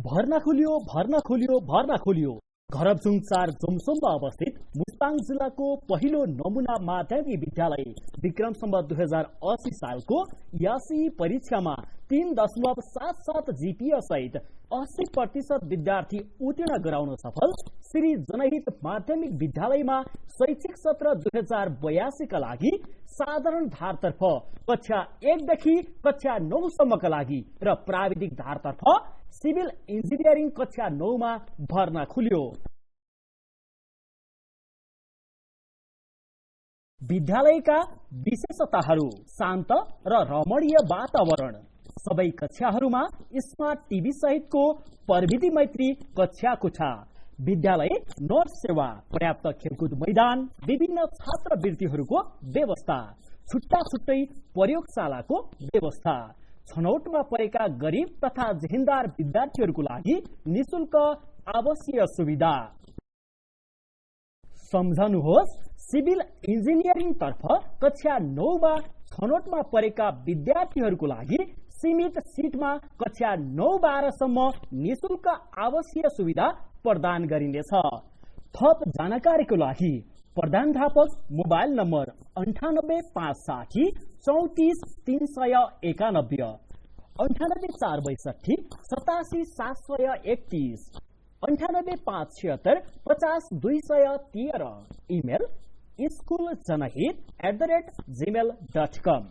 भर्ना खोलियो। घरबजुङ 4 जोमसोममा अवस्थित मुस्ताङ जिल्लाको पहिलो नमुना माध्यमिक विद्यालय विक्रम सम्वत 2080 सालको यासी परीक्षामा 3.77 जीपीए सहित 80% विद्यार्थी उत्तीर्ण गराउन सफल श्री जनहित माध्यमिक विद्यालयमा शैक्षिक सत्र 2082 का लागि साधारण धारतर्फ कक्षा 1 देखि कक्षा 9 सम्मका लागि र प्राविधिक धारतर्फ सिभिल इन्जिनियरिङ कक्षा 9 मा भर्ना खुल्यो। विद्यालयका विशेषताहरू: शान्त र रमणीय वातावरण, सबै कक्षाहरूमा स्मार्ट टिभी सहितको प्रविधि मैत्री कक्षाकोठा, विद्यालय नोट सेवा, पर्याप्त खेलकुद मैदान, विभिन्न छात्रवृत्तिहरूको व्यवस्था, छुट्टा छुट्टै प्रयोगशालाको व्यवस्था, छनौटमा परेका गरिब तथा जेहेन्दार विद्यार्थीहरूको लागि निशुल्क आवासीय सुविधा। सम्झनुहोस्, सिभिल इन्जिनियरिङ तर्फ कक्षा 9 मा छनौटमा परेका विद्यार्थीहरूको लागि सीमित सिटमा कक्षा 9-12 सम्म निशुल्क आवासीय सुविधा प्रदान गरिनेछ। थप जानकारीको लागि प्रधानाध्यापक मोबाइल नम्बर 98560 34 391, 98462 87731, 98576 50 213, इमेल schooljanahit@gmail.com।